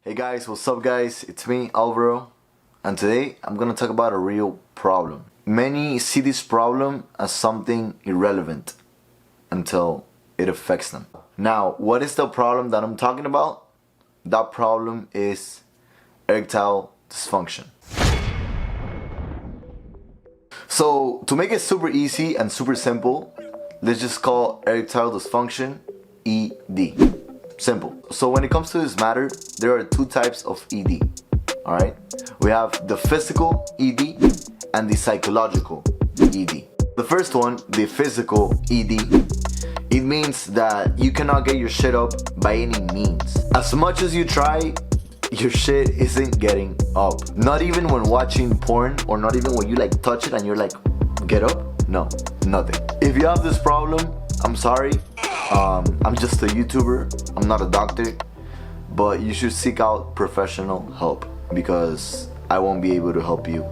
Hey guys, what's up guys? It's me, Alvaro, and today I'm gonna talk about a real problem. Many see this problem as something irrelevant until it affects them. Now, what is the problem that I'm talking about? That problem is erectile dysfunction. So, to make it super easy and super simple, let's just call erectile dysfunction ED. Simple. So when it comes to this matter, there are two types of ED. Alright? We have the physical ED and the psychological ED. The first one, the physical ED, it means that you cannot get your shit up by any means. As much as you try, your shit isn't getting up. Not even when watching porn, or not even when you like touch it and you're like, get up? No, nothing. If you have this problem, I'm sorry. I'm just a YouTuber, I'm not a doctor, but you should seek out professional help because I won't be able to help you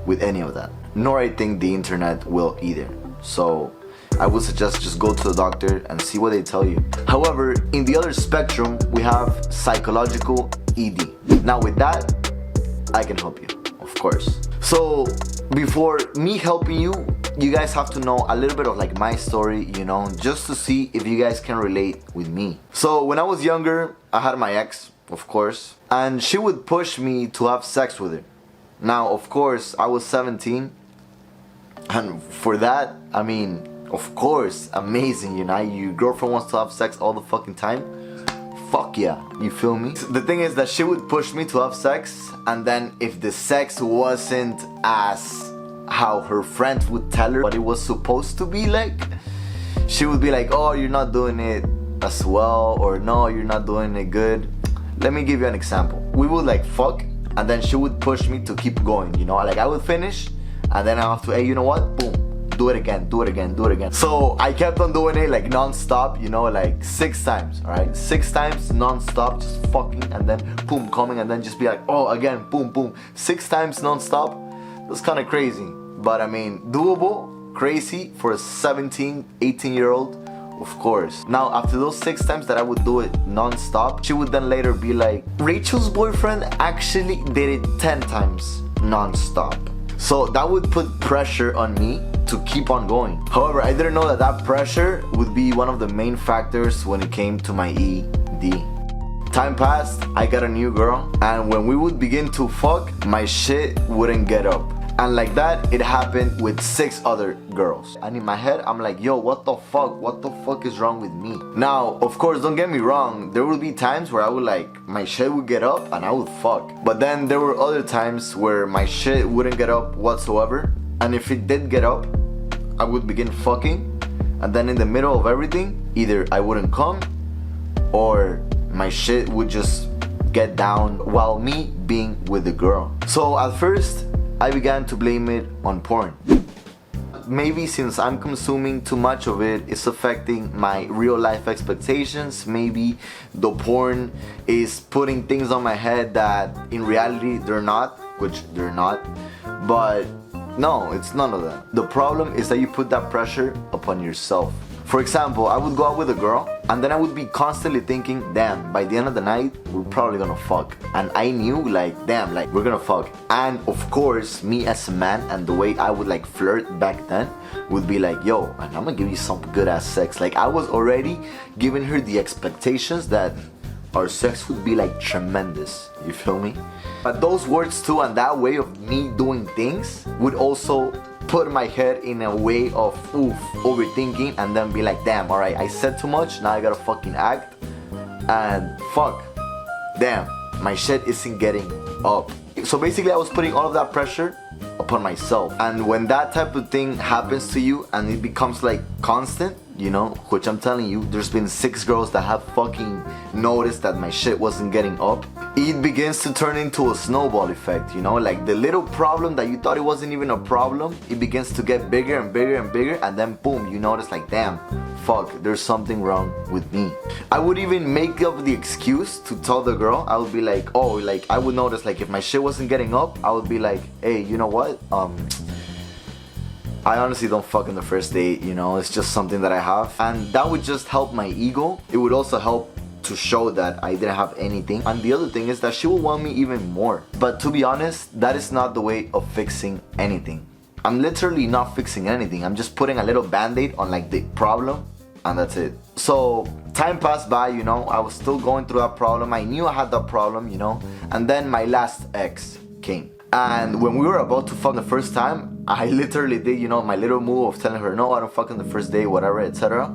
with any of that. Nor I think the internet will either. So I would suggest just go to the doctor and see what they tell you. However, in the other spectrum, we have psychological ED. Now with that, I can help you, of course. So before me helping you, you guys have to know a little bit of like my story, you know, just to see if you guys can relate with me. So when I was younger, I had my ex, of course, and she would push me to have sex with her. Now, of course, I was 17, and for that, I mean, of course, amazing, you know, your girlfriend wants to have sex all the fucking time. Fuck yeah, you feel me? The thing is that she would push me to have sex, and then if the sex wasn't as how her friends would tell her what it was supposed to be like, she would be like, oh, you're not doing it as well, or no, you're not doing it good. Let me give you an example. We would like fuck, and then she would push me to keep going, you know, like I would finish, and then I have to, hey, you know what, boom, do it again, do it again, do it again. So I kept on doing it like non-stop, you know, like 6 times, alright? 6 times non-stop, just fucking, and then boom, coming, and then just be like, oh, again, boom, boom. 6 times non-stop. That's kind of crazy, but I mean, doable, crazy for a 17, 18-year-old, of course. Now, after those 6 times that I would do it non-stop, she would then later be like, Rachel's boyfriend actually did it 10 times non-stop. So that would put pressure on me to keep on going. However, I didn't know that that pressure would be one of the main factors when it came to my ED. Time passed, I got a new girl, and when we would begin to fuck, my shit wouldn't get up. And like that, it happened with 6 other girls. And in my head, I'm like, yo, what the fuck? What the fuck is wrong with me? Now, of course, don't get me wrong. There would be times where I would like, my shit would get up and I would fuck. But then there were other times where my shit wouldn't get up whatsoever. And if it did get up, I would begin fucking. And then in the middle of everything, either I wouldn't come or my shit would just get down while me being with the girl. So at first, I began to blame it on porn. Maybe since I'm consuming too much of it, it's affecting my real life expectations. Maybe the porn is putting things on my head that in reality they're not, which they're not. But no, it's none of that. The problem is that you put that pressure upon yourself. For example, I would go out with a girl and then I would be constantly thinking, damn, by the end of the night, we're probably gonna fuck. And I knew like, damn, like we're gonna fuck. And of course, me as a man and the way I would like flirt back then would be like, yo, man, I'm gonna give you some good ass sex. Like I was already giving her the expectations that our sex would be like tremendous, you feel me? But those words too and that way of me doing things would also put my head in a way of overthinking and then be like, damn, alright, I said too much, now I gotta fucking act, and fuck, damn, my shit isn't getting up. So basically I was putting all of that pressure upon myself, and when that type of thing happens to you and it becomes like constant, you know, which I'm telling you, there's been 6 girls that have fucking noticed that my shit wasn't getting up. It begins to turn into a snowball effect, you know, like the little problem that you thought it wasn't even a problem, it begins to get bigger and bigger and bigger, and then boom, you notice like, damn, fuck, there's something wrong with me. I would even make up the excuse to tell the girl. I would be like, oh, like I would notice like if my shit wasn't getting up, I would be like, hey, you know what, I honestly don't fuck in the first date, you know, it's just something that I have. And that would just help my ego. It would also help to show that I didn't have anything. And the other thing is that she will want me even more. But to be honest, that is not the way of fixing anything. I'm literally not fixing anything. I'm just putting a little band-aid on like the problem, and that's it. So time passed by, you know, I was still going through that problem. I knew I had that problem, you know, and then my last ex came. And when we were about to fuck the first time, I literally did, you know, my little move of telling her, no, I don't fuck on the first day, whatever, etc.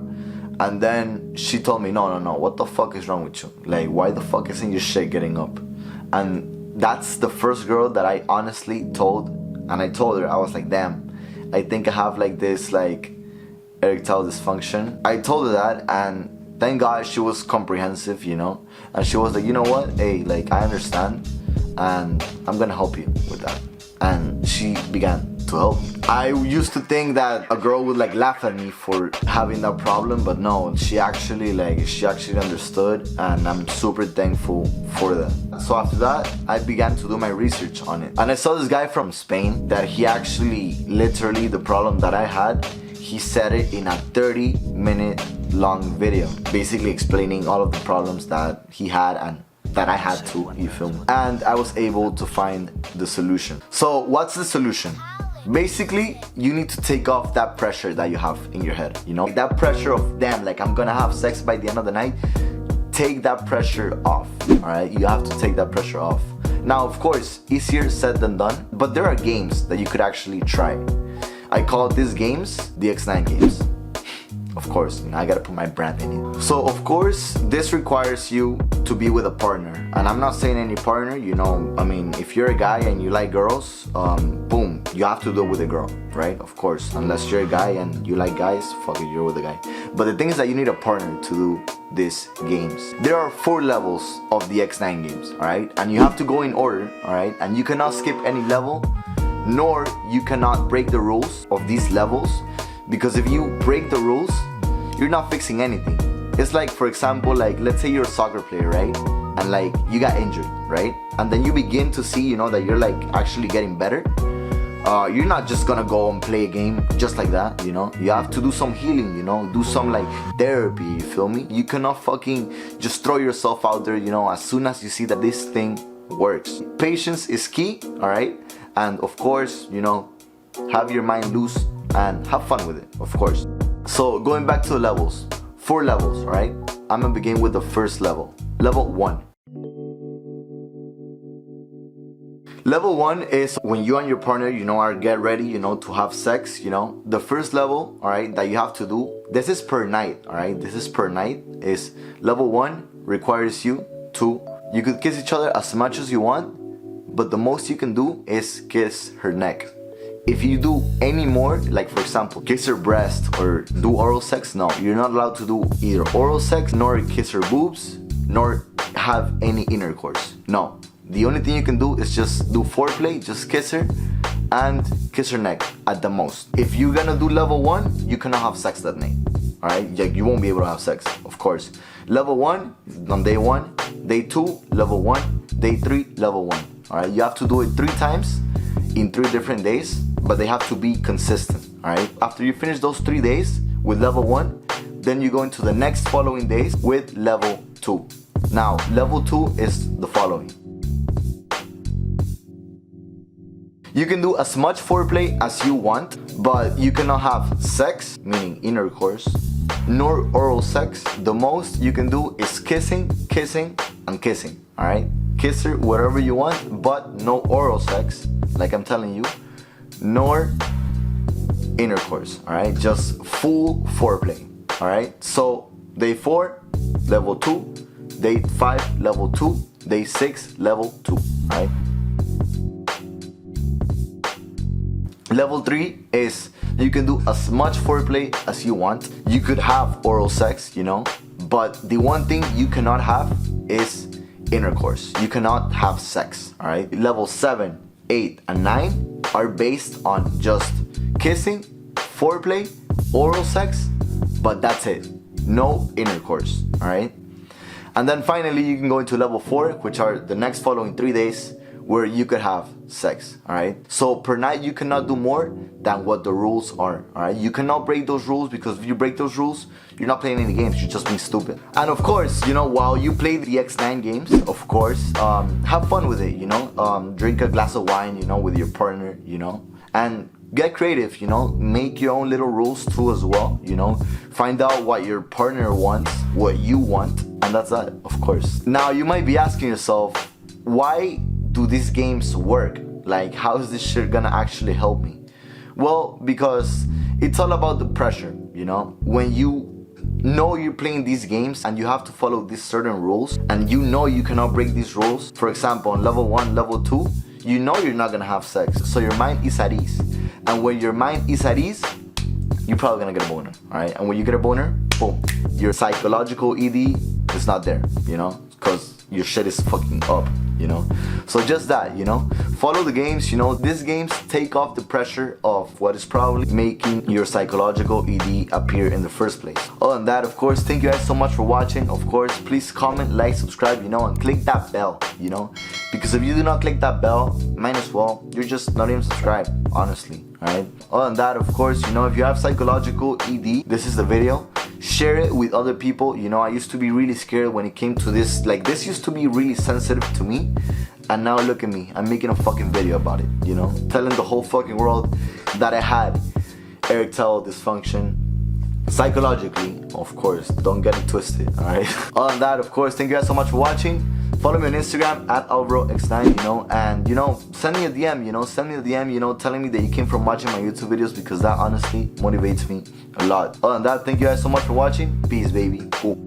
And then she told me, no, what the fuck is wrong with you? Like, why the fuck isn't your shit getting up? And that's the first girl that I honestly told. And I told her, I was like, damn, I think I have like this like erectile dysfunction. I told her that, and thank God she was comprehensive, you know. And she was like, you know what, hey, like, I understand, and I'm gonna help you with that. And she began to help. I used to think that a girl would like laugh at me for having that problem, but no, she actually understood, and I'm super thankful for that. So after that, I began to do my research on it, and I saw this guy from Spain that he actually literally the problem that I had, he said it in a 30-minute long video, basically explaining all of the problems that he had and that I had to, you feel me? And I was able to find the solution. So what's the solution? Basically, you need to take off that pressure that you have in your head, you know? That pressure of, damn, like I'm gonna have sex by the end of the night. Take that pressure off, all right? You have to take that pressure off. Now, of course, easier said than done, but there are games that you could actually try. I call these games the X9 games. Of course, you know, I gotta put my brand in it. So of course, this requires you to be with a partner. And I'm not saying any partner, you know, I mean, if you're a guy and you like girls, boom, you have to do it with a girl, right? Of course, unless you're a guy and you like guys, fuck it, you're with a guy. But the thing is that you need a partner to do these games. There are 4 levels of the X9 games, alright? And you have to go in order, alright? And you cannot skip any level, nor you cannot break the rules of these levels, because if you break the rules, you're not fixing anything. It's like, for example, like let's say you're a soccer player, right? And like you got injured, right? And then you begin to see, you know, that you're like actually getting better. You're not just gonna go and play a game just like that, you know? You have to do some healing, you know? Do some like therapy, you feel me? You cannot fucking just throw yourself out there, you know, as soon as you see that this thing works. Patience is key, alright? And of course, you know, have your mind loose and have fun with it, of course. So going back to the levels, 4 levels, right? I'm gonna begin with the first level, level 1. Level 1 is when you and your partner, you know, are get ready, you know, to have sex, you know. The first level, all right, that you have to do, this is per night, all right? This is per night, is level 1 requires you could kiss each other as much as you want, but the most you can do is kiss her neck. If you do any more, like for example, kiss her breast or do oral sex, no, you're not allowed to do either oral sex, nor kiss her boobs, nor have any intercourse. No, the only thing you can do is just do foreplay, just kiss her and kiss her neck at the most. If you're gonna do level 1, you cannot have sex that night, all right? You won't be able to have sex, of course. Level 1 on day 1, day 2 level 1, day 3 level 1. All right, you have to do it 3 times in 3 different days, but they have to be consistent, all right? After you finish those 3 days with level 1, then you go into the next following days with level 2. Now, level 2 is the following. You can do as much foreplay as you want, but you cannot have sex, meaning intercourse, nor oral sex. The most you can do is kissing, and kissing, all right? Kiss her whatever you want, but no oral sex, like I'm telling you, nor intercourse, all right? Just full foreplay, all right? So day 4, level 2, day 5, level 2, day 6, level 2, all right? Level 3 is you can do as much foreplay as you want. You could have oral sex, you know, but the one thing you cannot have is intercourse. You cannot have sex, all right? Level 7, 8, and 9 are based on just kissing, foreplay, oral sex, but that's it. No intercourse, all right? And then finally, you can go into level 4, which are the next following 3 days where you could have sex, alright? So per night you cannot do more than what the rules are, alright? You cannot break those rules, because if you break those rules, you're not playing any games, you're just being stupid. And of course, you know, while you play the X9 games, of course, have fun with it, you know? Drink a glass of wine, you know, with your partner, you know? And get creative, you know? Make your own little rules too as well, you know? Find out what your partner wants, what you want, and that's that, of course. Now, you might be asking yourself, why do these games work? Like, how is this shit gonna actually help me? Well, because it's all about the pressure, you know? When you know you're playing these games and you have to follow these certain rules, and you know you cannot break these rules, for example, on level 1, level 2, you know you're not gonna have sex, so your mind is at ease. And when your mind is at ease, you're probably gonna get a boner, alright? And when you get a boner, boom, your psychological ED is not there, you know? Because your shit is fucking up, you know? So just that, you know? Follow the games, you know? These games take off the pressure of what is probably making your psychological ED appear in the first place. Other than that, of course, thank you guys so much for watching. Of course, please comment, like, subscribe, you know, and click that bell, you know? Because if you do not click that bell, might as well, you're just not even subscribed, honestly, alright? Other than that, of course, you know, if you have psychological ED, this is the video. Share it with other people. You know, I used to be really scared when it came to this. Like, this used to be really sensitive to me, and now look at me, I'm making a fucking video about it, you know, telling the whole fucking world that I had erectile dysfunction psychologically. Of course, don't get it twisted, alright? Other than that, of course, thank you guys so much for watching. Follow me on Instagram at AlvaroX9, you know, and, you know, send me a DM, you know, you know, telling me that you came from watching my YouTube videos, because that honestly motivates me a lot. Other than that, thank you guys so much for watching. Peace, baby. Cool.